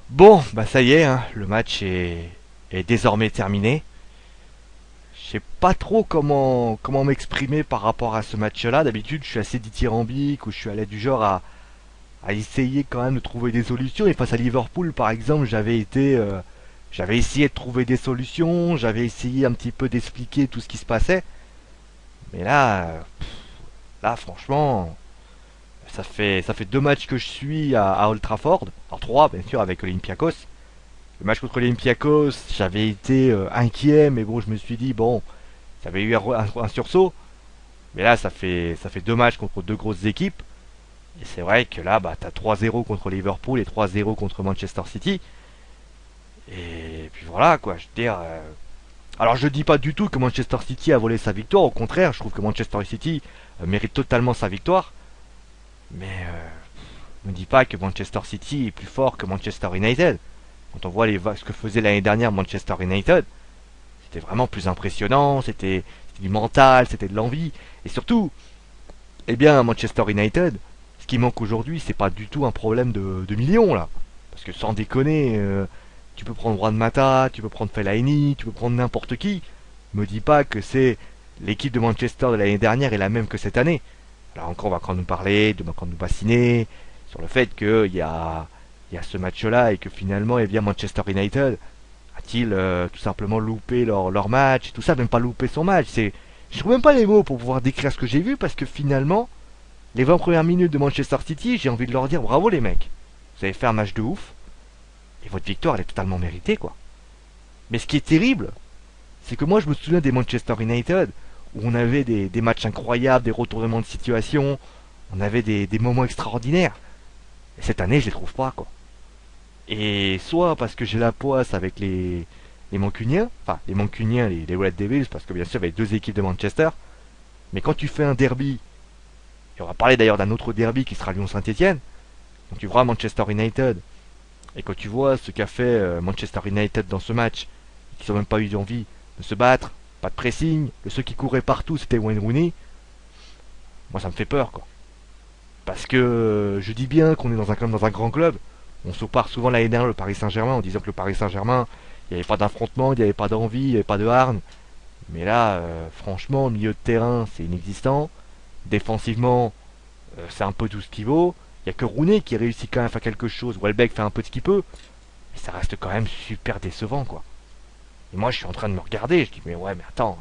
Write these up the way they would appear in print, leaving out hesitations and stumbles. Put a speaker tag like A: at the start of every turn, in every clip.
A: Bon, bah ça y est, hein, est désormais terminé. Je sais pas trop comment m'exprimer par rapport à ce match-là. D'habitude, je suis assez dithyrambique ou je suis allé du genre à essayer quand même de trouver des solutions. Et face à Liverpool, par exemple, j'avais essayé de trouver des solutions, j'avais essayé un petit peu d'expliquer tout ce qui se passait. Mais là, franchement, ça fait deux matchs que je suis à Old Trafford. Alors trois, bien sûr, avec Olympiakos. Le match contre l'Olympiakos, j'avais été inquiet, mais bon, je me suis dit, bon, ça avait eu un sursaut. Mais là, ça fait deux matchs contre deux grosses équipes. Et c'est vrai que là, bah, t'as 3-0 contre Liverpool et 3-0 contre Manchester City. Et puis voilà, quoi, je veux dire. Alors, je dis pas du tout que Manchester City a volé sa victoire. Au contraire, je trouve que Manchester City mérite totalement sa victoire. Mais ne dis pas que Manchester City est plus fort que Manchester United. Quand on voit ce que faisait l'année dernière Manchester United, c'était vraiment plus impressionnant, c'était du mental, c'était de l'envie. Et surtout, eh bien, Manchester United, ce qui manque aujourd'hui, c'est pas du tout un problème de millions, là. Parce que sans déconner, tu peux prendre Juan Mata, tu peux prendre Fellaini, tu peux prendre n'importe qui. Me dis pas que c'est l'équipe de Manchester de l'année dernière est la même que cette année. Alors encore, on va quand nous parler, de quand nous bassiner sur le fait qu'il y a ce match-là et que finalement, eh bien, Manchester United a-t-il tout simplement loupé leur match, tout ça, même pas loupé son match. Je trouve même pas les mots pour pouvoir décrire ce que j'ai vu parce que finalement, les 20 premières minutes de Manchester City, j'ai envie de leur dire bravo les mecs. Vous avez fait un match de ouf et votre victoire elle est totalement méritée quoi. Mais ce qui est terrible, c'est que moi je me souviens des Manchester United où on avait des matchs incroyables, des retournements de situation, on avait des moments extraordinaires. Et cette année, je les trouve pas quoi. Et soit parce que j'ai la poisse avec les Mancuniens, enfin les Mancuniens, les Red Devils, parce que bien sûr il y avait deux équipes de Manchester, mais quand tu fais un derby, et on va parler d'ailleurs d'un autre derby qui sera Lyon-Saint-Etienne, quand tu vois Manchester United, et quand tu vois ce qu'a fait Manchester United dans ce match, qui n'ont même pas eu envie de se battre, pas de pressing, le ceux qui couraient partout c'était Wayne Rooney, moi ça me fait peur quoi. Parce que je dis bien qu'on est comme dans un grand club. On se part souvent l'année dernière le Paris Saint-Germain en disant que le Paris Saint-Germain, il n'y avait pas d'affrontement, il n'y avait pas d'envie, il n'y avait pas de hargne. Mais là, franchement, au milieu de terrain, c'est inexistant. Défensivement, c'est un peu tout ce qu'il vaut. Il n'y a que Rooney qui réussit quand même à faire quelque chose. Welbeck fait un peu ce qu'il peut. Mais ça reste quand même super décevant, quoi. Et moi, je suis en train de me regarder. Je dis, mais ouais, mais attends,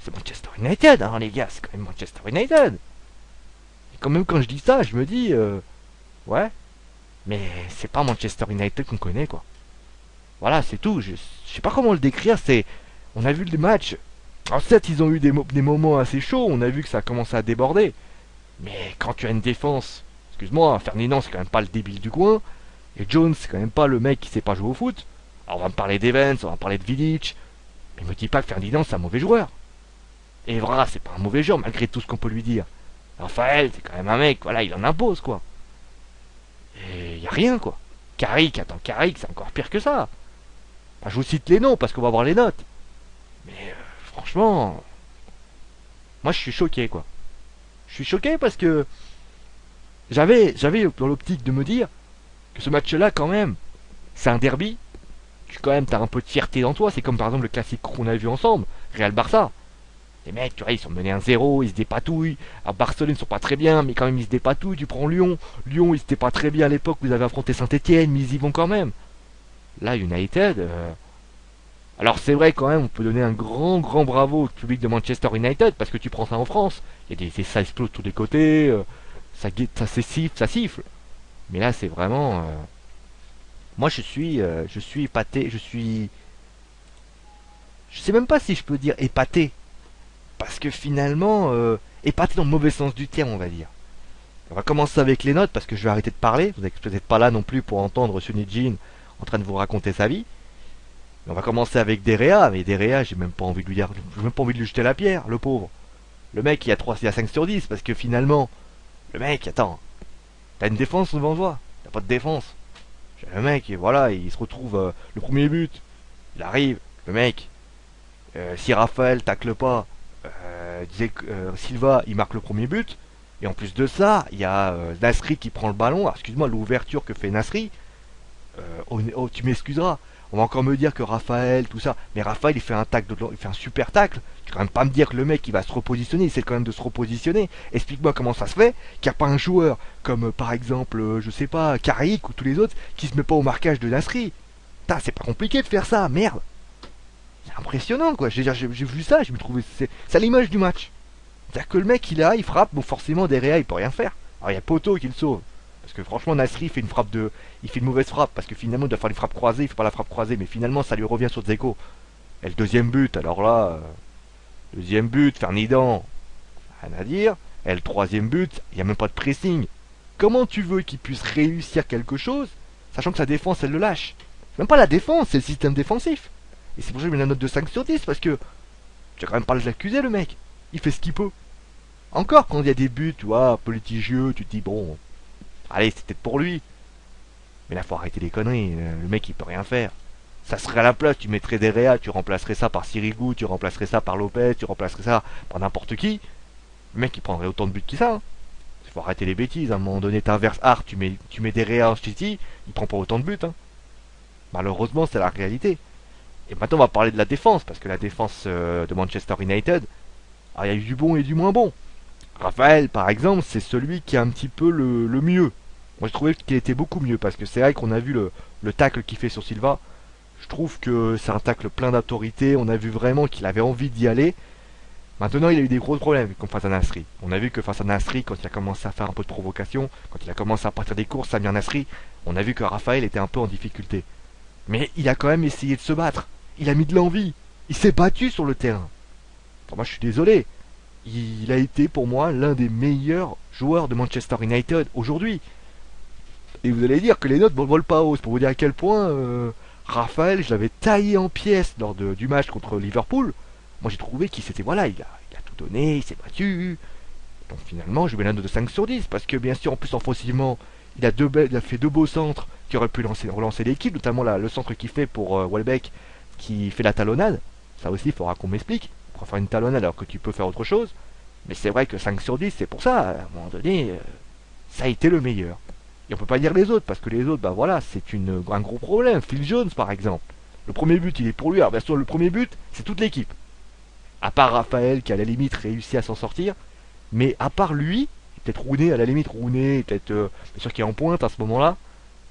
A: c'est Manchester United, hein, les gars. C'est quand même Manchester United. Et quand même, quand je dis ça, je me dis, ouais, mais c'est pas Manchester United qu'on connaît, quoi. Voilà, c'est tout. Je sais pas comment le décrire. On a vu le match. Alors certes, ils ont eu des moments assez chauds. On a vu que ça a commencé à déborder. Mais quand tu as une défense, excuse-moi, Ferdinand c'est quand même pas le débile du coin. Et Jones c'est quand même pas le mec qui sait pas jouer au foot. Alors on va me parler d'Evans, on va me parler de Vidic. Mais me dis pas que Ferdinand c'est un mauvais joueur. Et Evra c'est pas un mauvais joueur malgré tout ce qu'on peut lui dire. Raphaël c'est quand même un mec, voilà, il en impose quoi. Et y a rien quoi. Carrick, attends, Carrick c'est encore pire que ça. Enfin, je vous cite les noms parce qu'on va voir les notes. Mais franchement, moi je suis choqué quoi. Je suis choqué parce que j'avais dans l'optique de me dire que ce match-là quand même, c'est un derby. Quand même, t'as un peu de fierté dans toi. C'est comme par exemple le classique qu'on a vu ensemble, Real Barça. Les mecs, tu vois, ils sont menés 1-0, ils se dépatouillent. Alors Barcelone, ils sont pas très bien, mais quand même ils se dépatouillent. Tu prends Lyon. Lyon, ils étaient pas très bien à l'époque, vous avez affronté Saint-Etienne, mais ils y vont quand même. Là, United, alors c'est vrai quand même, on peut donner un grand bravo au public de Manchester United parce que tu prends ça en France, il y a ça explose de tous les côtés, ça siffle, ça siffle. Mais là c'est vraiment, moi je suis épaté, je sais même pas si je peux dire épaté parce que finalement, épaté dans le mauvais sens du terme on va dire. On va commencer avec les notes parce que je vais arrêter de parler. Vous n'êtes peut-être pas là non plus pour entendre Sunny Jean en train de vous raconter sa vie. On va commencer avec Derea, mais Derea, j'ai même pas envie de lui dire, j'ai même pas envie de lui jeter la pierre, le pauvre. Le mec, il a 5 sur 10, parce que finalement, le mec, attends, t'as une défense devant toi, t'as pas de défense. Le mec, voilà, il se retrouve le premier but, il arrive, le mec, si Raphaël tacle pas, Silva, il marque le premier but, et en plus de ça, il y a Nasri qui prend le ballon, alors, excuse-moi, l'ouverture que fait Nasri, tu m'excuseras. On va encore me dire que Raphaël, tout ça. Mais Raphaël, il fait un tacle, il fait un super tacle. Tu vas quand même pas me dire que le mec, il va se repositionner. Il essaie quand même de se repositionner. Explique-moi comment ça se fait qu'il n'y a pas un joueur comme, par exemple, je sais pas, Carrick ou tous les autres, qui se met pas au marquage de Nasri. Putain, c'est pas compliqué de faire ça, merde. C'est impressionnant, quoi. J'ai vu ça, je me trouvais. C'est à l'image du match. C'est-à-dire que le mec, il est là, il frappe. Bon, forcément, derrière, il peut rien faire. Alors, il y a Poto qui le sauve. Parce que franchement, Nasri fait une frappe de. Il fait une mauvaise frappe. Parce que finalement, il doit faire une frappe croisée. Il fait pas la frappe croisée. Mais finalement, ça lui revient sur Dzeko. Et le deuxième but, alors là. Deuxième but, Ferdinand. Rien à dire. Et le troisième but, il n'y a même pas de pressing. Comment tu veux qu'il puisse réussir quelque chose, sachant que sa défense, elle le lâche? Même pas la défense, c'est le système défensif. Et c'est pour ça que je mets la note de 5 sur 10. Parce que. Tu vas quand même pas l'accuser, le mec. Il fait ce qu'il peut. Encore quand il y a des buts, tu vois, un peu litigieux, tu te dis bon. Allez, c'est peut-être pour lui. Mais là, faut arrêter les conneries. Le mec, il peut rien faire. Ça serait à la place, tu mettrais des Réa, tu remplacerais ça par Sirigu, tu remplacerais ça par Lopez, tu remplacerais ça par n'importe qui. Le mec, il prendrait autant de buts que ça. Hein. Il faut arrêter les bêtises. À un moment donné, t'inverses Hart, tu mets des Réa en City, il prend pas autant de buts. Hein. Malheureusement, c'est la réalité. Et maintenant, on va parler de la défense, parce que la défense de Manchester United, il y a eu du bon et du moins bon. Raphaël, par exemple, c'est celui qui a un petit peu le mieux. Moi, je trouvais qu'il était beaucoup mieux, parce que c'est vrai qu'on a vu le tacle qu'il fait sur Silva. Je trouve que c'est un tacle plein d'autorité. On a vu vraiment qu'il avait envie d'y aller. Maintenant, il a eu des gros problèmes comme face à Nasri. On a vu que face à Nasri, quand il a commencé à faire un peu de provocation, quand il a commencé à partir des courses, Samir Nasri, on a vu que Raphaël était un peu en difficulté. Mais il a quand même essayé de se battre. Il a mis de l'envie. Il s'est battu sur le terrain. Enfin, moi, je suis désolé. Il a été pour moi l'un des meilleurs joueurs de Manchester United aujourd'hui. Et vous allez dire que les notes ne volent pas haut. C'est pour vous dire à quel point Raphaël, je l'avais taillé en pièces lors du match contre Liverpool. Moi, j'ai trouvé qu'il s'était, voilà, il a tout donné, il s'est battu. Donc finalement, je mets la note de 5 sur 10. Parce que bien sûr, en plus offensivement, il a fait deux beaux centres qui auraient pu relancer l'équipe. Notamment le centre qu'il fait pour Welbeck, qui fait la talonnade. Ça aussi, il faudra qu'on m'explique. Pour faire une talonnade alors que tu peux faire autre chose. Mais c'est vrai que 5 sur 10, c'est pour ça. À un moment donné, ça a été le meilleur. Et on peut pas dire les autres, parce que les autres, bah voilà, c'est un gros problème. Phil Jones, par exemple. Le premier but, il est pour lui. Alors bien sûr, le premier but, c'est toute l'équipe. À part Raphaël, qui à la limite réussit à s'en sortir. Mais à part lui, peut-être Rooney, à la limite, Rooney, peut-être, bien sûr qu'il est en pointe à ce moment-là.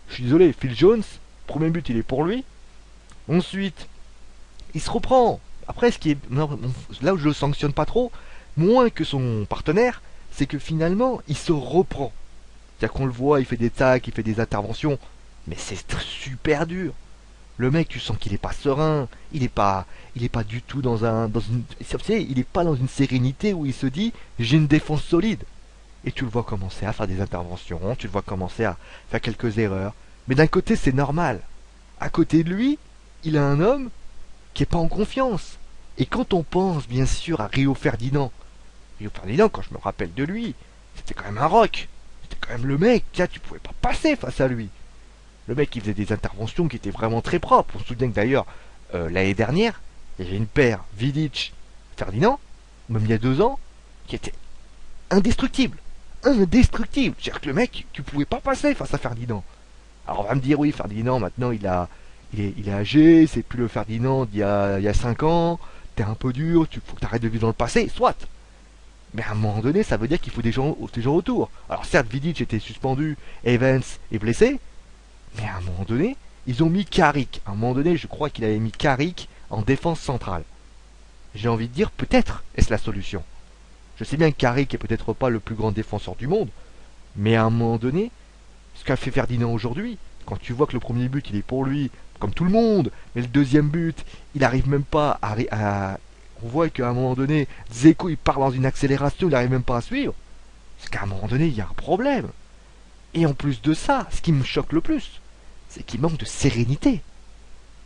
A: Je suis désolé, Phil Jones, premier but, il est pour lui. Ensuite, il se reprend. Après, ce qui est là où je le sanctionne pas trop, moins que son partenaire, c'est que finalement, il se reprend. C'est-à-dire qu'on le voit, il fait des tacs, il fait des interventions, mais c'est super dur. Le mec, tu sens qu'il est pas serein, il est pas du tout il est pas dans une sérénité où il se dit, j'ai une défense solide. Et tu le vois commencer à faire des interventions, tu le vois commencer à faire quelques erreurs. Mais d'un côté, c'est normal. À côté de lui, il a un homme qui est pas en confiance. Et quand on pense, bien sûr, à Rio Ferdinand, quand je me rappelle de lui, c'était quand même un rock. C'était quand même le mec, tiens, tu pouvais pas passer face à lui. Le mec, il faisait des interventions qui étaient vraiment très propres. On se souvient que d'ailleurs, l'année dernière, il y avait une paire Vidic-Ferdinand, même il y a 2 ans, qui était indestructible. Indestructible. C'est-à-dire que le mec, tu pouvais pas passer face à Ferdinand. Alors on va me dire, oui, Ferdinand, maintenant, il est âgé, c'est plus le Ferdinand il y a 5 ans, t'es un peu dur, faut que t'arrêtes de vivre dans le passé, soit. Mais à un moment donné, ça veut dire qu'il faut des gens autour. Alors certes, Vidic était suspendu, Evans est blessé, mais à un moment donné, ils ont mis Carrick. À un moment donné, je crois qu'il avait mis Carrick en défense centrale. J'ai envie de dire, peut-être est-ce la solution. Je sais bien que Carrick est peut-être pas le plus grand défenseur du monde, mais à un moment donné, ce qu'a fait Ferdinand aujourd'hui, quand tu vois que le premier but il est pour lui, comme tout le monde, mais le deuxième but, il arrive même pas on voit qu'à un moment donné, Dzeko il part dans une accélération, il n'arrive même pas à suivre. Parce qu'à un moment donné, il y a un problème. Et en plus de ça, ce qui me choque le plus, c'est qu'il manque de sérénité.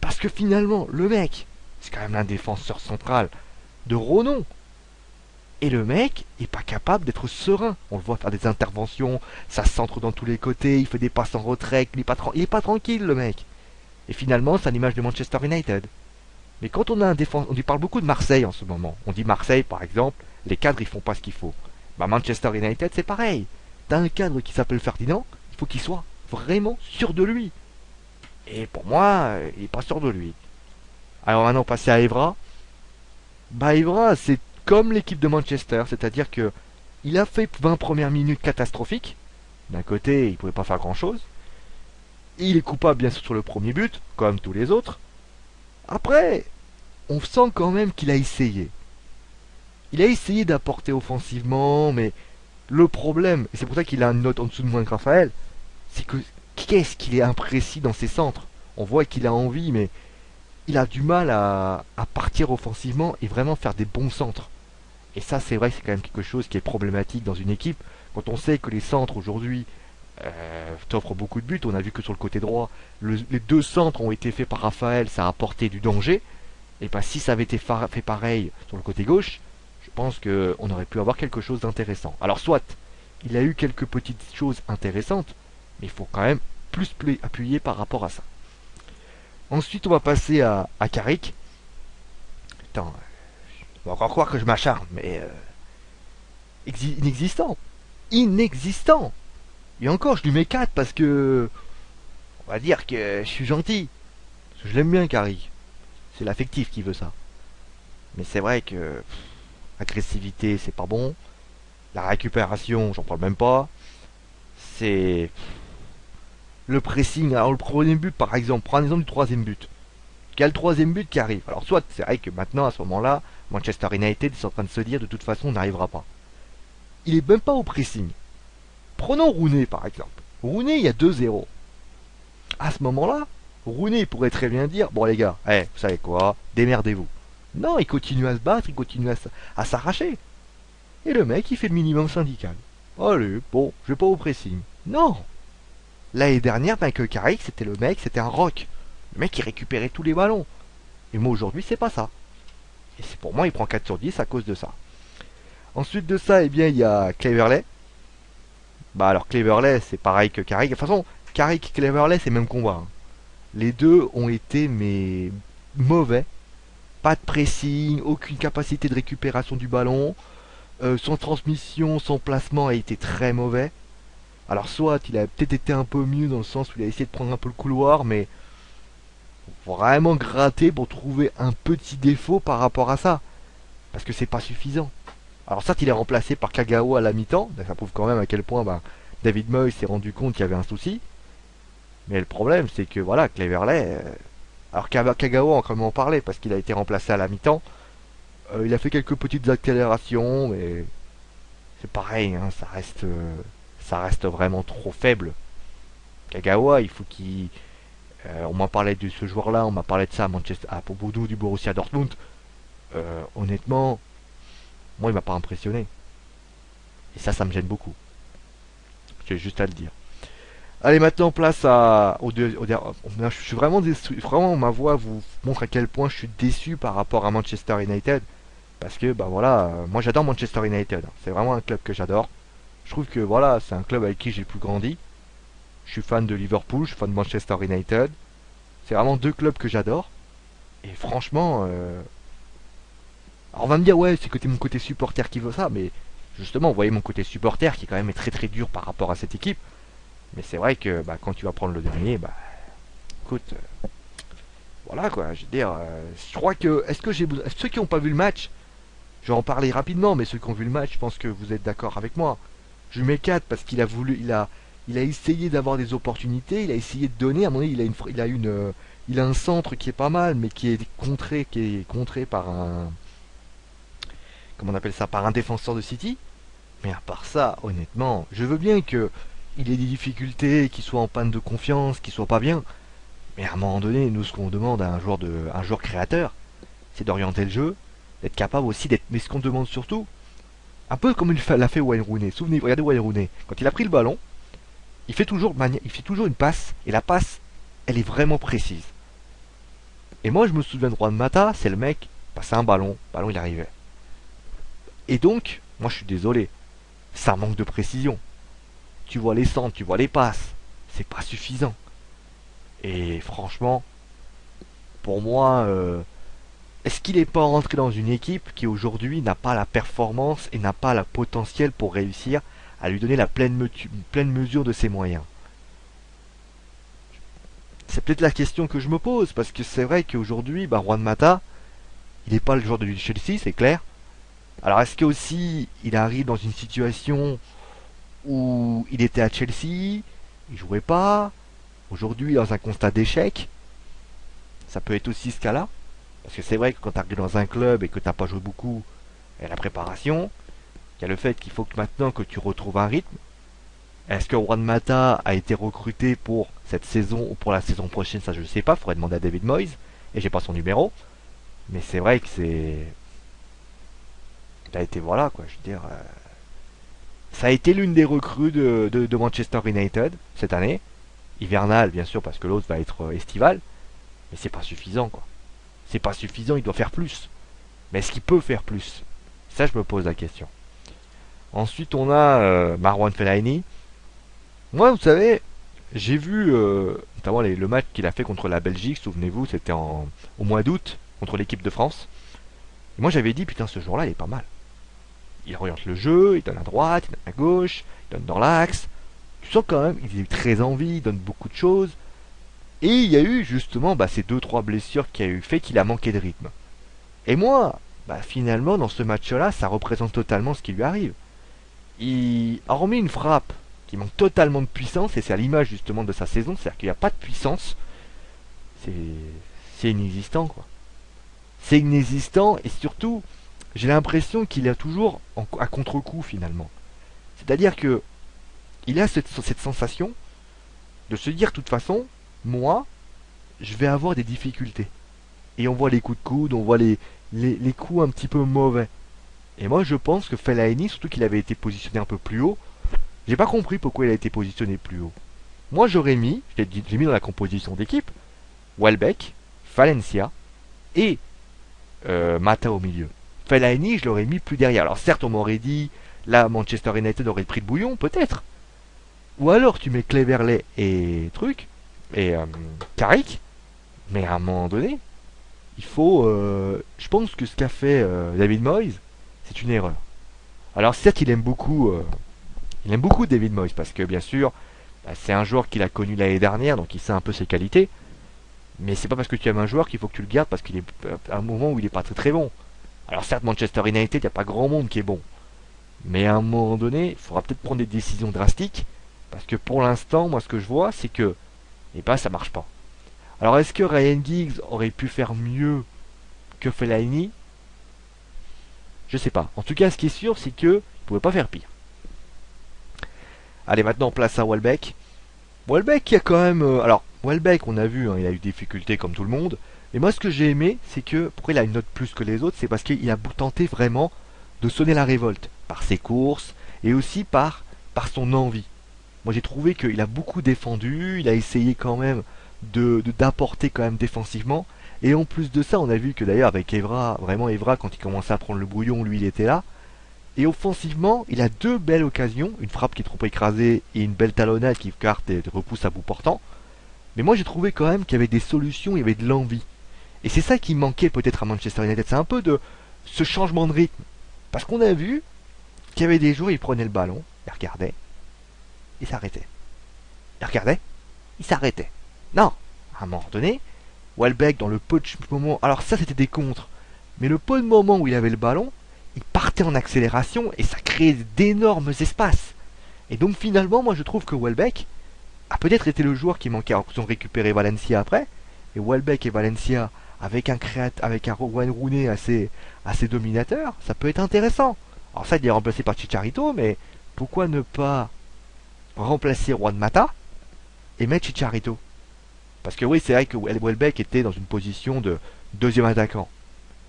A: Parce que finalement, le mec, c'est quand même un défenseur central de renom. Et le mec est pas capable d'être serein. On le voit faire des interventions, ça centre dans tous les côtés, il fait des passes en retrait, il est pas tranquille le mec. Et finalement, c'est l'image de Manchester United. Mais quand on a un défenseur, on y parle beaucoup de Marseille en ce moment. On dit Marseille par exemple, les cadres ils font pas ce qu'il faut. Bah Manchester United c'est pareil. T'as un cadre qui s'appelle Ferdinand, il faut qu'il soit vraiment sûr de lui. Et pour moi, il est pas sûr de lui. Alors maintenant, passer à Evra. Bah Evra, c'est comme l'équipe de Manchester, c'est-à-dire que il a fait 20 premières minutes catastrophiques. D'un côté, il pouvait pas faire grand-chose. Il est coupable bien sûr sur le premier but, comme tous les autres. Après, on sent quand même qu'il a essayé. Il a essayé d'apporter offensivement, mais le problème, et c'est pour ça qu'il a une note en dessous de moins que Raphaël, c'est que qu'est-ce qu'il est imprécis dans ses centres. On voit qu'il a envie, mais il a du mal à partir offensivement et vraiment faire des bons centres. Et ça, c'est vrai que c'est quand même quelque chose qui est problématique dans une équipe. Quand on sait que les centres aujourd'hui t'offrent beaucoup de buts, on a vu que sur le côté droit, les deux centres ont été faits par Raphaël, ça a apporté du danger. Et pas si ça avait été fait pareil sur le côté gauche, je pense qu'on aurait pu avoir quelque chose d'intéressant. Alors soit, il a eu quelques petites choses intéressantes, mais il faut quand même plus appuyer par rapport à ça. Ensuite, on va passer à Carrick. Attends, on va encore croire que je m'acharne, mais inexistant. Inexistant. Et encore, je lui mets 4 parce que on va dire que je suis gentil. Parce que je l'aime bien, Carrick. C'est l'affectif qui veut ça. Mais c'est vrai que agressivité, c'est pas bon. La récupération, j'en parle même pas. C'est le pressing. Alors le premier but, par exemple, prends l'exemple du troisième but. Il y a le troisième but qui arrive. Alors soit, c'est vrai que maintenant, à ce moment-là, Manchester United est en train de se dire, de toute façon, on n'arrivera pas. Il est même pas au pressing. Prenons Rooney, par exemple. Rooney, il y a 2-0. À ce moment-là, Rooney pourrait très bien dire, bon les gars, vous savez quoi, démerdez-vous. Non, il continue à se battre, il continue à s'arracher. Et le mec, il fait le minimum syndical. Allez, bon, je vais pas au pressing. Non. L'année dernière, Michael Carrick, c'était le mec, c'était un rock. Le mec, il récupérait tous les ballons. Et moi, aujourd'hui, c'est pas ça. Et c'est pour moi, il prend 4 sur 10 à cause de ça. Ensuite de ça, eh bien, il y a Cleverley. Bah alors, Cleverley, c'est pareil que Carrick. De toute façon, Carrick et Cleverley, c'est le même combat. Hein. Les deux ont été, mais mauvais. Pas de pressing, aucune capacité de récupération du ballon. Son transmission, son placement a été très mauvais. Alors soit il a peut-être été un peu mieux dans le sens où il a essayé de prendre un peu le couloir, mais vraiment gratter pour trouver un petit défaut par rapport à ça. Parce que c'est pas suffisant. Alors certes il est remplacé par Kagawa à la mi-temps, ça prouve quand même à quel point David Moyes s'est rendu compte qu'il y avait un souci. Mais le problème c'est que voilà, Cleverley... alors Kagawa on va en parler parce qu'il a été remplacé à la mi-temps. Il a fait quelques petites accélérations, mais c'est pareil, hein, ça reste vraiment trop faible. Kagawa, il faut qu'il... on m'a parlé de ce joueur-là, on m'a parlé de ça à Manchester, à Pompidou du Borussia Dortmund. Honnêtement, moi il m'a pas impressionné. Et ça me gêne beaucoup. J'ai juste à le dire. Allez, maintenant place je suis vraiment déçu. Vraiment, ma voix vous montre à quel point je suis déçu par rapport à Manchester United. Parce que, bah voilà, moi j'adore Manchester United. C'est vraiment un club que j'adore. Je trouve que voilà, c'est un club avec qui j'ai plus grandi. Je suis fan de Liverpool, je suis fan de Manchester United. C'est vraiment deux clubs que j'adore. Et franchement, alors on va me dire ouais, c'est mon côté supporter qui veut ça, mais justement, vous voyez mon côté supporter qui est quand même très très dur par rapport à cette équipe. Mais c'est vrai que quand tu vas prendre le dernier, écoute, voilà quoi, je veux dire, je crois que, est-ce que ceux qui n'ont pas vu le match, je vais en parler rapidement, mais ceux qui ont vu le match, je pense que vous êtes d'accord avec moi. Je lui mets 4 parce qu'il a voulu, il a essayé d'avoir des opportunités, il a essayé de donner. À mon avis, il a un centre qui est pas mal, mais qui est contré par comment on appelle ça, par un défenseur de City. Mais à part ça, honnêtement, je veux bien que il ait des difficultés, qu'il soit en panne de confiance, qu'il soit pas bien. Mais à un moment donné, nous, ce qu'on demande à un joueur créateur, c'est d'orienter le jeu, d'être capable aussi d'être. Mais ce qu'on demande surtout, un peu comme l'a fait Wayne Rooney. Souvenez-vous, regardez Wayne Rooney. Quand il a pris le ballon, il fait toujours une passe, et la passe, elle est vraiment précise. Et moi, je me souviens de Juan Mata, c'est le mec, passait un ballon, le ballon il arrivait. Et donc, moi je suis désolé, ça manque de précision. Tu vois les centres, tu vois les passes, c'est pas suffisant. Et franchement, pour moi, est-ce qu'il n'est pas rentré dans une équipe qui aujourd'hui n'a pas la performance et n'a pas la potentiel pour réussir à lui donner la pleine mesure de ses moyens? c'est peut-être la question que je me pose, parce que c'est vrai qu'aujourd'hui, bah, Juan Mata, il n'est pas le joueur de Chelsea, c'est clair. Alors est-ce que aussi il arrive dans une situation où il était à Chelsea, il jouait pas, aujourd'hui dans un constat d'échec, ça peut être aussi ce cas-là. Parce que c'est vrai que quand tu arrives dans un club et que t'as pas joué beaucoup, il y a la préparation, il y a le fait qu'il faut que maintenant que tu retrouves un rythme. Est-ce que Juan Mata a été recruté pour cette saison ou pour la saison prochaine, ça je ne sais pas, faudrait demander à David Moyes, et j'ai pas son numéro. Mais c'est vrai que c'est... Ça a été voilà quoi, je veux dire... Ça a été l'une des recrues de Manchester United cette année. Hivernal bien sûr parce que l'autre va être estival. Mais c'est pas suffisant quoi. C'est pas suffisant, il doit faire plus. Mais est-ce qu'il peut faire plus? Ça je me pose la question. Ensuite on a Marwan Fellaini. Moi vous savez, j'ai vu notamment le match qu'il a fait contre la Belgique, souvenez-vous, c'était au mois d'août contre l'équipe de France. Et moi j'avais dit putain ce jour-là il est pas mal. Il oriente le jeu, il donne à droite, il donne à gauche, il donne dans l'axe. Tu sens quand même, il est très envie, il donne beaucoup de choses. Et il y a eu justement bah, ces 2-3 blessures qui a eu fait qu'il a manqué de rythme. Et moi, bah, finalement, dans ce match-là, ça représente totalement ce qui lui arrive. Il a remis une frappe qui manque totalement de puissance, et c'est à l'image justement de sa saison, c'est-à-dire qu'il n'y a pas de puissance. C'est, c'est inexistant, quoi. C'est inexistant, et surtout, j'ai l'impression qu'il est toujours à contre-coup finalement. C'est-à-dire que il a cette sensation de se dire de toute façon, moi, je vais avoir des difficultés. Et on voit les coups de coude, on voit les coups un petit peu mauvais. Et moi je pense que Fellaini, surtout qu'il avait été positionné un peu plus haut, j'ai pas compris pourquoi il a été positionné plus haut. Moi j'aurais mis, j'ai mis dans la composition d'équipe, Welbeck, Valencia et Mata au milieu. Fellaini, je l'aurais mis plus derrière. Alors certes, on m'aurait dit, là, Manchester United aurait pris le bouillon, peut-être. Ou alors tu mets Cleverley et truc, et Carrick, mais à un moment donné, il faut... je pense que ce qu'a fait David Moyes, c'est une erreur. Alors certes, il aime beaucoup David Moyes, parce que bien sûr, bah, c'est un joueur qu'il a connu l'année dernière, donc il sait un peu ses qualités. Mais c'est pas parce que tu aimes un joueur qu'il faut que tu le gardes, parce qu'il est à un moment où il est pas très très bon. Alors certes, Manchester United, il n'y a pas grand monde qui est bon. Mais à un moment donné, il faudra peut-être prendre des décisions drastiques. Parce que pour l'instant, moi ce que je vois, c'est que eh ben, ça marche pas. Alors est-ce que Ryan Giggs aurait pu faire mieux que Fellaini? Je sais pas. En tout cas, ce qui est sûr, c'est que il pouvait pas faire pire. Allez, maintenant place à Welbeck. Welbeck qui a quand même... alors, Welbeck, on a vu, hein, il a eu des difficultés comme tout le monde. Mais moi, ce que j'ai aimé, c'est que... Pourquoi il a une note plus que les autres? C'est parce qu'il a tenté vraiment de sonner la révolte. Par ses courses et aussi par son envie. Moi, j'ai trouvé qu'il a beaucoup défendu. Il a essayé quand même d'apporter quand même défensivement. Et en plus de ça, on a vu que d'ailleurs avec Evra, vraiment Evra, quand il commençait à prendre le brouillon, lui, il était là. Et offensivement, il a deux belles occasions, une frappe qui est trop écrasée et une belle talonnade qui carte et repousse à bout portant. Mais moi j'ai trouvé quand même qu'il y avait des solutions, il y avait de l'envie. Et c'est ça qui manquait peut-être à Manchester United, c'est un peu de ce changement de rythme. Parce qu'on a vu qu'il y avait des joueurs, ils prenaient le ballon, ils regardaient, ils s'arrêtaient. Ils regardaient, ils s'arrêtaient. Non, à un moment donné, Welbeck dans le peu de moments, alors ça c'était des contres, mais le peu de moments où il avait le ballon, il partait en accélération et ça créait d'énormes espaces. Et donc finalement, moi je trouve que Welbeck a peut-être été le joueur qui manquait. Alors qu'ils ont récupéré Valencia après, et Welbeck et Valencia avec avec un Wayne Rooney assez dominateur, ça peut être intéressant. Alors ça, il est remplacé par Chicharito, mais pourquoi ne pas remplacer Juan Mata et mettre Chicharito? Parce que oui, c'est vrai que Welbeck était dans une position de deuxième attaquant.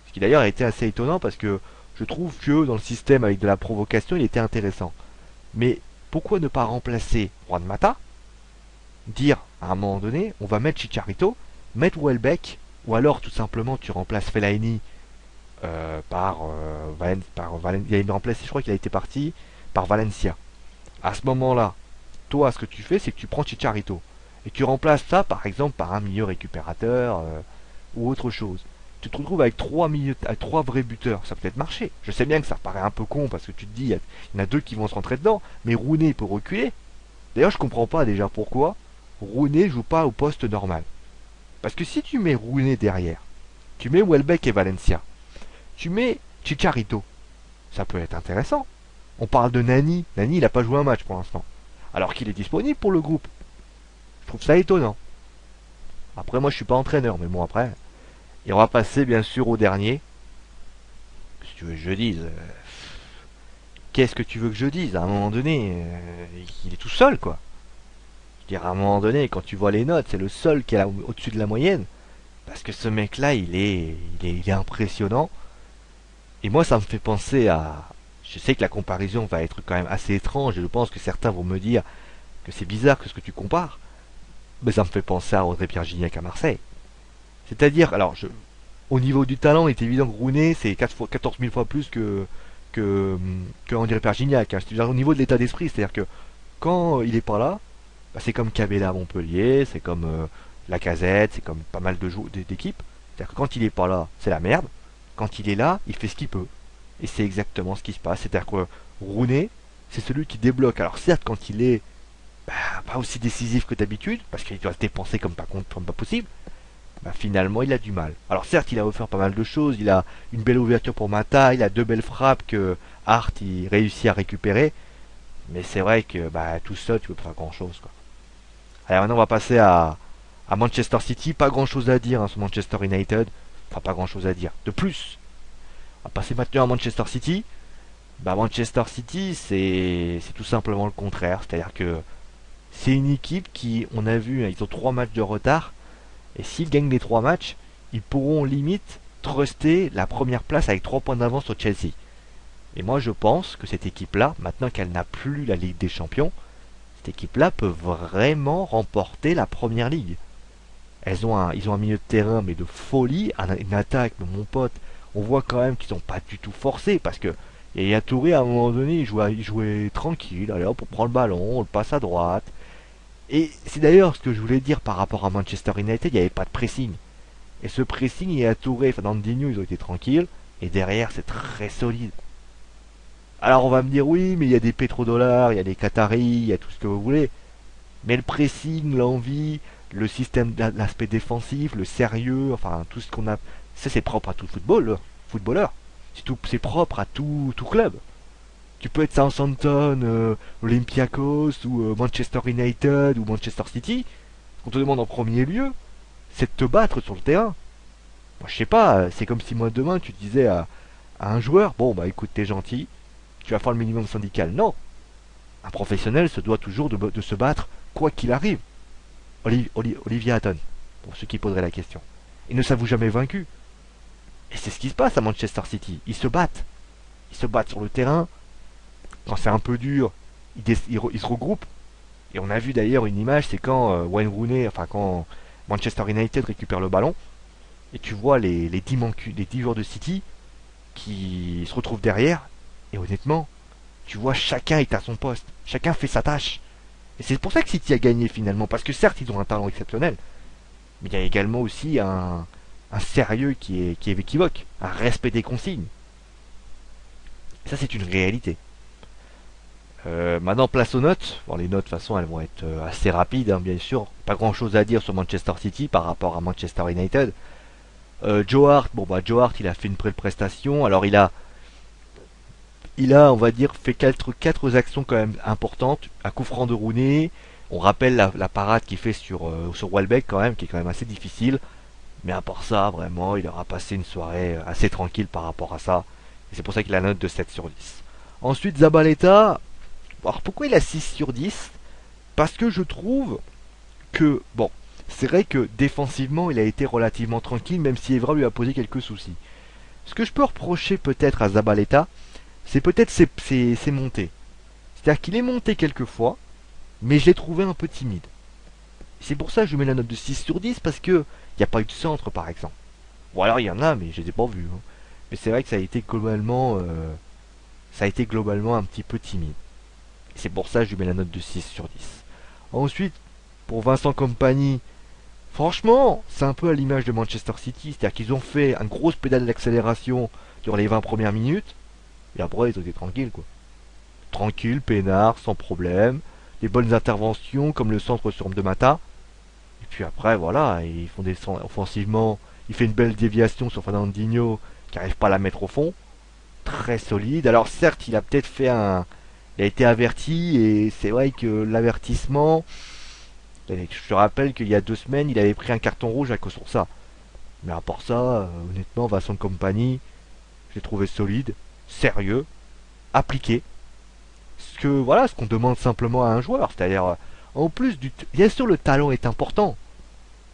A: Ce qui d'ailleurs a été assez étonnant parce que je trouve que dans le système avec de la provocation, il était intéressant. Mais pourquoi ne pas remplacer Juan Mata? Dire à un moment donné, on va mettre Chicharito, mettre Welbeck, ou alors tout simplement tu remplaces Fellaini il a une remplacé, je crois qu'il a été parti par Valencia. À ce moment-là, toi, ce que tu fais, c'est que tu prends Chicharito et tu remplaces ça, par exemple, par un milieu récupérateur ou autre chose. Tu te retrouves avec trois vrais buteurs, ça peut peut-être marcher. Je sais bien que ça paraît un peu con parce que tu te dis, il y en a deux qui vont se rentrer dedans, mais Rooney peut reculer. D'ailleurs, je comprends pas déjà pourquoi Rooney joue pas au poste normal. Parce que si tu mets Rooney derrière, tu mets Welbeck et Valencia, tu mets Chicharito, ça peut être intéressant. On parle de Nani. Nani, il n'a pas joué un match pour l'instant. Alors qu'il est disponible pour le groupe. Je trouve ça étonnant. Après, moi, je suis pas entraîneur, mais bon, après. Et on va passer, bien sûr, au dernier. Si tu veux que je dise. Qu'est-ce que tu veux que je dise? À un moment donné, il est tout seul, quoi. Je veux dire, à un moment donné, quand tu vois les notes, c'est le seul qui est au-dessus de la moyenne. Parce que ce mec-là, il est impressionnant. Et moi, ça me fait penser à... Je sais que la comparaison va être quand même assez étrange, et je pense que certains vont me dire que c'est bizarre que ce que tu compares. Mais ça me fait penser à André Pierre Gignac à Marseille. C'est-à-dire, alors, au niveau du talent, il est évident que Rooney, c'est 14 000 fois plus que André Pierre Gignac. Hein. C'est-à-dire au niveau de l'état d'esprit, c'est-à-dire que quand il est pas là, bah, c'est comme Cabella à Montpellier, c'est comme Lacazette, c'est comme pas mal d'équipes. C'est-à-dire que quand il est pas là, c'est la merde. Quand il est là, il fait ce qu'il peut. Et c'est exactement ce qui se passe. C'est-à-dire que Rooney, c'est celui qui débloque. Alors certes, quand il est bah, pas aussi décisif que d'habitude, parce qu'il doit se dépenser comme pas possible, bah, finalement il a du mal. Alors certes, il a offert pas mal de choses, il a une belle ouverture pour Mata, il a deux belles frappes que Hart il réussit à récupérer, mais c'est vrai que bah, tout seul, tu peux pas faire grand-chose. Quoi. Allez, maintenant on va passer à Manchester City. Pas grand-chose à dire hein, sur Manchester United. Enfin, pas grand-chose à dire. De plus, on va passer maintenant à Manchester City. Bah, Manchester City, c'est tout simplement le contraire. C'est-à-dire que c'est une équipe qui, on a vu, hein, ils ont 3 matchs de retard. Et s'ils gagnent les 3 matchs, ils pourront limite truster la première place avec 3 points d'avance sur Chelsea. Et moi je pense que cette équipe-là, maintenant qu'elle n'a plus la Ligue des Champions, cette équipe-là peut vraiment remporter la Première Ligue. Ils ont un milieu de terrain mais de folie, une attaque, mais mon pote, on voit quand même qu'ils n'ont pas du tout forcé parce que Yaya Touré à un moment donné il jouait tranquille, allez hop on prend le ballon, on le passe à droite. Et c'est d'ailleurs ce que je voulais dire par rapport à Manchester United, il n'y avait pas de pressing. Et ce pressing, Yaya Touré, Fernandinho, ils ont été tranquilles, et derrière c'est très solide. Alors on va me dire oui mais il y a des pétrodollars, il y a des Qataris, il y a tout ce que vous voulez. Mais le pressing, l'envie, le système, l'aspect défensif, le sérieux, enfin tout ce qu'on a, ça c'est propre à tout footballeur. C'est propre à tout club. Tu peux être Southampton, Olympiakos ou Manchester United ou Manchester City. Ce qu'on te demande en premier lieu, c'est de te battre sur le terrain. Moi je sais pas, c'est comme si moi demain tu disais à un joueur, bon bah écoute t'es gentil, tu vas faire le minimum syndical. Non, un professionnel se doit toujours de se battre quoi qu'il arrive. Olivier Hatton, pour ceux qui poseraient la question. Ils ne s'avouent jamais vaincus. Et c'est ce qui se passe à Manchester City. Ils se battent. Ils se battent sur le terrain. Quand c'est un peu dur, ils se regroupent. Et on a vu d'ailleurs une image, c'est quand Wayne Rooney, enfin quand Manchester United récupère le ballon, et tu vois les 10 joueurs de City qui se retrouvent derrière, et honnêtement, tu vois chacun est à son poste. Chacun fait sa tâche. Et c'est pour ça que City a gagné finalement, parce que certes ils ont un talent exceptionnel, mais il y a également aussi un sérieux qui est équivoque, un respect des consignes. Et ça c'est une réalité. Maintenant place aux notes. Bon les notes de toute façon elles vont être assez rapides hein, bien sûr. Pas grand chose à dire sur Manchester City par rapport à Manchester United. Joe Hart, bon bah Joe Hart il a fait une belle prestation. Alors il a, on va dire, fait quatre actions quand même importantes. Un coup franc de Rooney. On rappelle la parade qu'il fait sur Welbeck quand même, qui est quand même assez difficile. Mais à part ça, vraiment, il aura passé une soirée assez tranquille par rapport à ça. Et c'est pour ça qu'il a la note de 7 sur 10. Ensuite, Zabaleta. Alors pourquoi il a 6 sur 10? Parce que je trouve que, bon, c'est vrai que défensivement, il a été relativement tranquille, même si Evra lui a posé quelques soucis. Ce que je peux reprocher peut-être à Zabaleta, c'est peut-être ses montées. C'est-à-dire qu'il est monté quelques fois, mais je l'ai trouvé un peu timide. C'est pour ça que je mets la note de 6 sur 10, parce que il n'y a pas eu de centre par exemple. Bon alors il y en a, mais je les ai pas vus. Hein. Mais c'est vrai que ça a été globalement un petit peu timide. Et c'est pour ça que je lui mets la note de 6 sur 10. Ensuite, pour Vincent Kompany, franchement, c'est un peu à l'image de Manchester City, c'est-à-dire qu'ils ont fait une grosse pédale d'accélération durant les 20 premières minutes, et après ils ont été tranquilles quoi. Tranquille, peinard, sans problème, des bonnes interventions comme le centre sur de Mata. Et puis après, voilà, ils font descendre offensivement. Il fait une belle déviation sur Fernandinho qui n'arrive pas à la mettre au fond. Très solide. Alors certes, il a peut-être fait un... Il a été averti et c'est vrai que l'avertissement... Je te rappelle qu'il y a 2 semaines, il avait pris un carton rouge à cause de ça. Mais à part ça, honnêtement, Vincent Compagnie, je l'ai trouvé solide, sérieux, appliqué. Ce qu'on demande simplement à un joueur. C'est-à-dire, en plus bien sûr, le talent est important.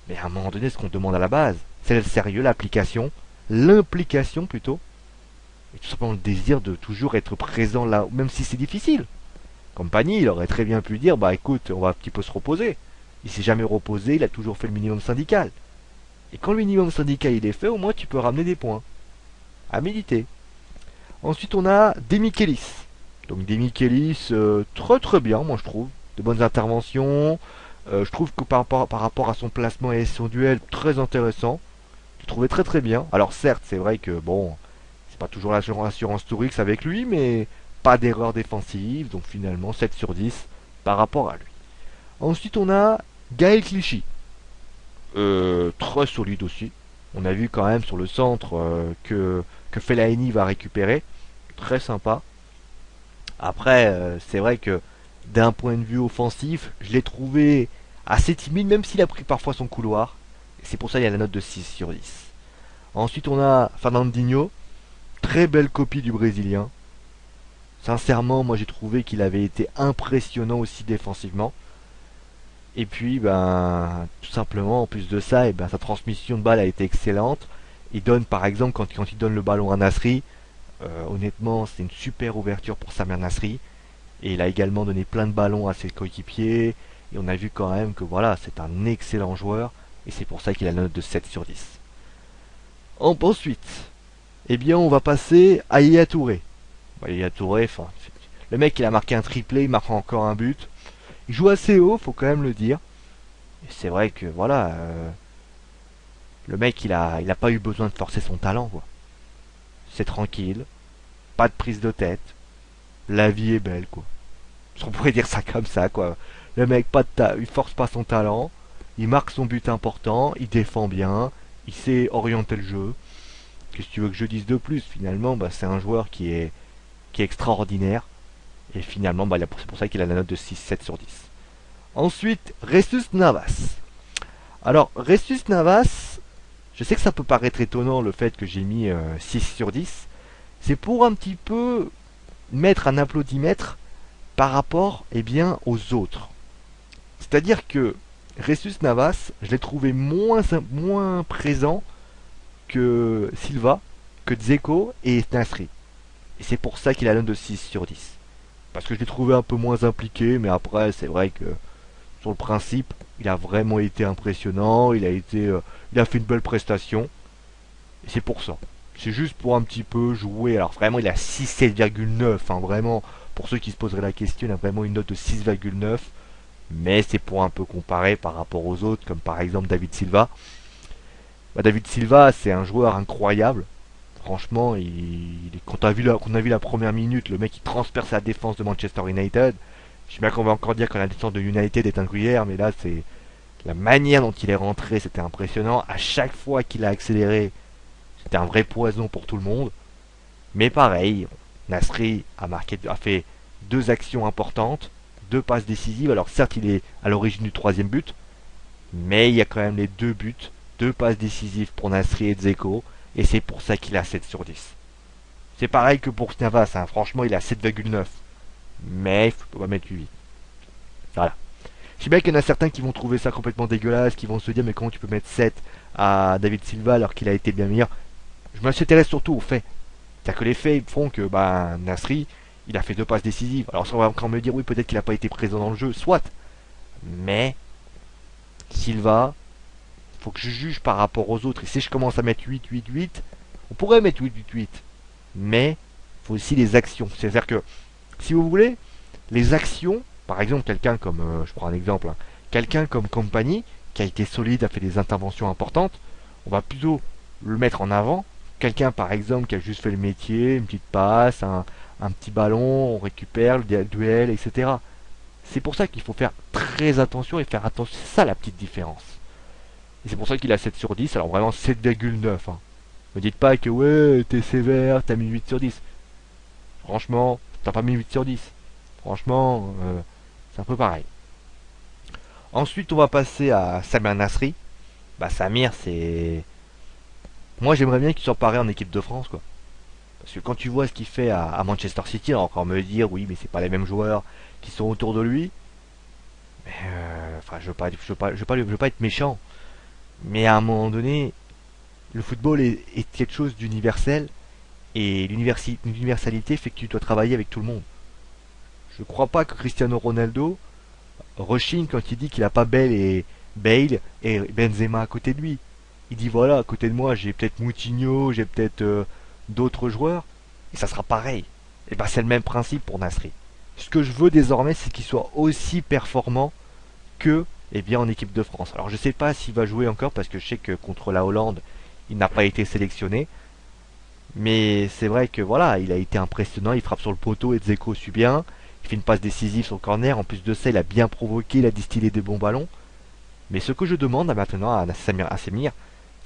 A: Mais à un moment donné, ce qu'on demande à la base, c'est le sérieux, l'application, l'implication plutôt, et tout simplement le désir de toujours être présent là, même si c'est difficile. Compagnie, il aurait très bien pu dire, bah écoute, on va un petit peu se reposer. Il s'est jamais reposé, il a toujours fait le minimum syndical. Et quand le minimum syndical il est fait, au moins tu peux ramener des points. À méditer. Ensuite, on a Demichelis. Donc Demichelis, très très bien, moi je trouve. De bonnes interventions. Je trouve que par rapport à son placement et son duel, très intéressant. Je le trouvais très très bien. Alors certes, c'est vrai que bon, c'est pas toujours l'assurance Tourix avec lui, mais pas d'erreur défensive. Donc finalement, 7 sur 10 par rapport à lui. Ensuite, on a Gaël Clichy. Très solide aussi. On a vu quand même sur le centre que Fellaini va récupérer. Très sympa. Après, c'est vrai que d'un point de vue offensif, je l'ai trouvé assez timide, même s'il a pris parfois son couloir. Et c'est pour ça qu'il y a la note de 6 sur 10. Ensuite, on a Fernandinho. Très belle copie du Brésilien. Sincèrement, moi j'ai trouvé qu'il avait été impressionnant aussi défensivement. Et puis, ben, tout simplement, en plus de ça, et ben, sa transmission de balle a été excellente. Il donne, par exemple, quand il donne le ballon à Nasri, honnêtement, c'est une super ouverture pour Samir Nasri. Et il a également donné plein de ballons à ses coéquipiers. Et on a vu quand même que voilà, c'est un excellent joueur. Et c'est pour ça qu'il a la note de 7 sur 10. Ensuite, eh bien, on va passer à Yaya Touré. Yaya Touré, enfin, le mec, il a marqué un triplé, il marque encore un but. Il joue assez haut, faut quand même le dire. Et c'est vrai que voilà, le mec il a pas eu besoin de forcer son talent quoi. C'est tranquille, pas de prise de tête, la vie est belle quoi. On pourrait dire ça comme ça quoi. Le mec il force pas son talent, il marque son but important, il défend bien, il sait orienter le jeu. Qu'est-ce que tu veux que je dise de plus? Finalement, bah, c'est un joueur qui est extraordinaire. Et finalement, bah, c'est pour ça qu'il a la note de 6-7 sur 10. Ensuite, Ressus Navas. Alors, Ressus Navas, je sais que ça peut paraître étonnant le fait que j'ai mis 6 sur 10. C'est pour un petit peu mettre un applaudimètre par rapport bien, aux autres. C'est-à-dire que Ressus Navas, je l'ai trouvé moins présent que Silva, que Dzeko et Nasri. Et c'est pour ça qu'il a la note de 6 sur 10. Parce que je l'ai trouvé un peu moins impliqué, mais après, c'est vrai que sur le principe, il a vraiment été impressionnant, il a fait une belle prestation. Et c'est pour ça. C'est juste pour un petit peu jouer. Alors vraiment, il a 6,7,9. Hein, vraiment, pour ceux qui se poseraient la question, il a vraiment une note de 6,9. Mais c'est pour un peu comparer par rapport aux autres, comme par exemple David Silva. Bah, David Silva, c'est un joueur incroyable. Franchement, quand on a vu la première minute, le mec il transperce la défense de Manchester United. Je sais bien qu'on va encore dire que la défense de United est un gruyère, mais là c'est la manière dont il est rentré, c'était impressionnant. À chaque fois qu'il a accéléré, c'était un vrai poison pour tout le monde. Mais pareil, Nasri a fait 2 actions importantes, 2 passes décisives. Alors certes, il est à l'origine du 3e but, mais il y a quand même les 2 buts, 2 passes décisives pour Nasri et Dzeko, et c'est pour ça qu'il a 7 sur 10. C'est pareil que pour Navas, hein. Franchement, il a 7,9. Mais il faut pas mettre 8. Voilà. Je sais bien qu'il y en a certains qui vont trouver ça complètement dégueulasse, qui vont se dire mais comment tu peux mettre 7 à David Silva alors qu'il a été bien meilleur. Je m'intéresse surtout aux faits. C'est-à-dire que les faits font que Nasri, il a fait 2 passes décisives. Alors ça on va encore me dire oui peut-être qu'il n'a pas été présent dans le jeu, soit. Mais Silva, faut que je juge par rapport aux autres. Et si je commence à mettre 8, 8, 8, on pourrait mettre 8, 8, 8. Mais il faut aussi les actions. C'est-à-dire que si vous voulez, les actions, par exemple, quelqu'un comme, je prends un exemple, hein, quelqu'un comme Compagnie, qui a été solide, a fait des interventions importantes, on va plutôt le mettre en avant. Quelqu'un, par exemple, qui a juste fait le métier, une petite passe, un petit ballon, on récupère le duel, etc. C'est pour ça qu'il faut faire très attention et faire attention. C'est ça la petite différence. Et c'est pour ça qu'il a 7 sur 10, alors vraiment 7,9. Hein. Me dites pas que ouais, t'es sévère, t'as mis 8 sur 10. Franchement, t'as pas mis 8 sur 10. Franchement, c'est un peu pareil. Ensuite, on va passer à Samir Nasri. Bah Samir, c'est... Moi, j'aimerais bien qu'il soit pareil en équipe de France, quoi. Parce que quand tu vois ce qu'il fait à Manchester City, alors encore me dire, oui, mais c'est pas les mêmes joueurs qui sont autour de lui. Mais, enfin, je veux pas être méchant. Mais à un moment donné, le football est quelque chose d'universel. Et l'universalité fait que tu dois travailler avec tout le monde. Je crois pas que Cristiano Ronaldo rechigne quand il dit qu'il a pas Bale et Benzema à côté de lui. Il dit voilà, à côté de moi, j'ai peut-être Moutinho, j'ai peut-être d'autres joueurs, et ça sera pareil. Et ben c'est le même principe pour Nasri. Ce que je veux désormais, c'est qu'il soit aussi performant que eh bien, en équipe de France. Alors je sais pas s'il va jouer encore parce que je sais que contre la Hollande, il n'a pas été sélectionné. Mais c'est vrai que voilà, il a été impressionnant, il frappe sur le poteau et Dzeko suit bien. Il fait une passe décisive sur le corner, en plus de ça, il a bien provoqué, il a distillé des bons ballons. Mais ce que je demande maintenant à Samir Assemir,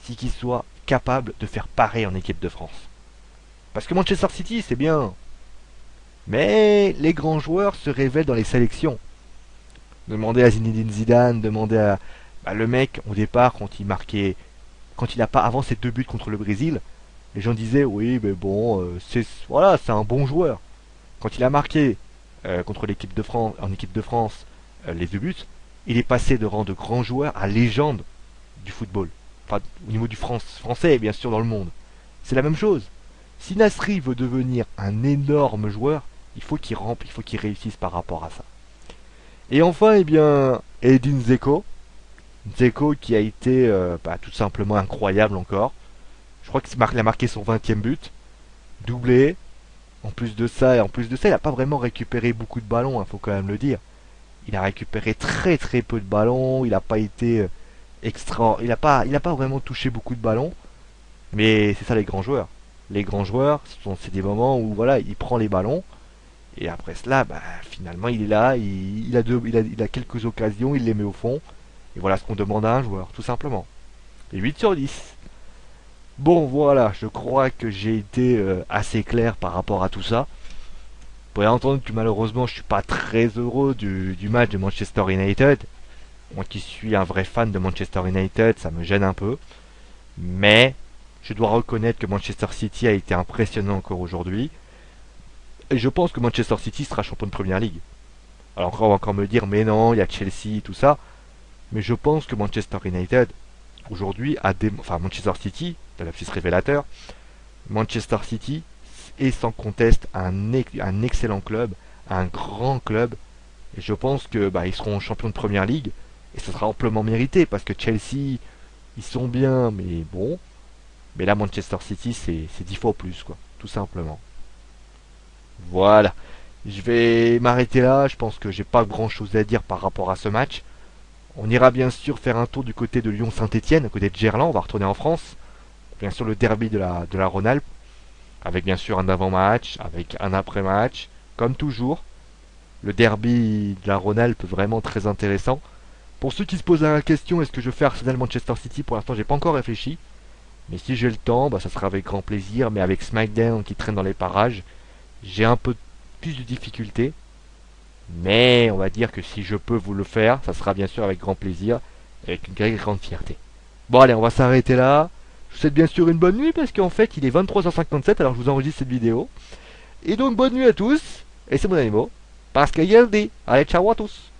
A: c'est qu'il soit capable de faire pareil en équipe de France. Parce que Manchester City, c'est bien. Mais les grands joueurs se révèlent dans les sélections. Demandez à Zinedine Zidane, demandez à le mec au départ quand il a pas avant ses 2 buts contre le Brésil, les gens disaient oui mais bon c'est un bon joueur. Quand il a marqué contre l'équipe de France en équipe de France les 2 buts, il est passé de rang de grand joueur à légende du football. Enfin au niveau du français bien sûr dans le monde. C'est la même chose. Si Nasri veut devenir un énorme joueur, il faut qu'il réussisse par rapport à ça. Et enfin, eh bien, Edin Dzeko. Dzeko qui a été tout simplement incroyable encore. Je crois qu'il a marqué son 20e but. Doublé. En plus de ça, il n'a pas vraiment récupéré beaucoup de ballons, il faut quand même le dire. Il a récupéré très très peu de ballons. Il n'a pas été extra. Il a pas vraiment touché beaucoup de ballons. Mais c'est ça les grands joueurs. Les grands joueurs, c'est des moments où voilà, il prend les ballons. Et après cela, finalement, il est là, il a quelques occasions, il les met au fond. Et voilà ce qu'on demande à un joueur, tout simplement. Et 8 sur 10. Bon, voilà, je crois que j'ai été assez clair par rapport à tout ça. Vous pouvez entendre que malheureusement, je suis pas très heureux du match de Manchester United. Moi qui suis un vrai fan de Manchester United, ça me gêne un peu. Mais, je dois reconnaître que Manchester City a été impressionnant encore aujourd'hui. Et je pense que Manchester City sera champion de Première Ligue. Alors on va encore me dire, mais non, il y a Chelsea, tout ça. Mais je pense que Manchester United, aujourd'hui, enfin Manchester City, c'est la révélateur, Manchester City est sans conteste un excellent club, un grand club. Et je pense que ils seront champions de Première Ligue. Et ce sera amplement mérité, parce que Chelsea, ils sont bien, mais bon. Mais là, Manchester City, c'est 10 fois plus, quoi, tout simplement. Voilà. Je vais m'arrêter là. Je pense que j'ai pas grand chose à dire par rapport à ce match. On ira bien sûr faire un tour du côté de Lyon-Saint-Etienne, à côté de Gerland. On va retourner en France. Bien sûr, le derby de la Rhône-Alpes. Avec bien sûr un avant-match, avec un après-match. Comme toujours. Le derby de la Rhône-Alpes vraiment très intéressant. Pour ceux qui se posent la question, est-ce que je fais Arsenal-Manchester City? Pour l'instant, j'ai pas encore réfléchi. Mais si j'ai le temps, ça sera avec grand plaisir. Mais avec SmackDown qui traîne dans les parages, j'ai un peu plus de difficultés. Mais on va dire que si je peux vous le faire, ça sera bien sûr avec grand plaisir, avec une très grande fierté. Bon allez, on va s'arrêter là. Je vous souhaite bien sûr une bonne nuit parce qu'en fait il est 23h57 alors je vous enregistre cette vidéo. Et donc bonne nuit à tous. Et c'est mon animaux. Parce qu'il y a le dit. Allez, ciao à tous.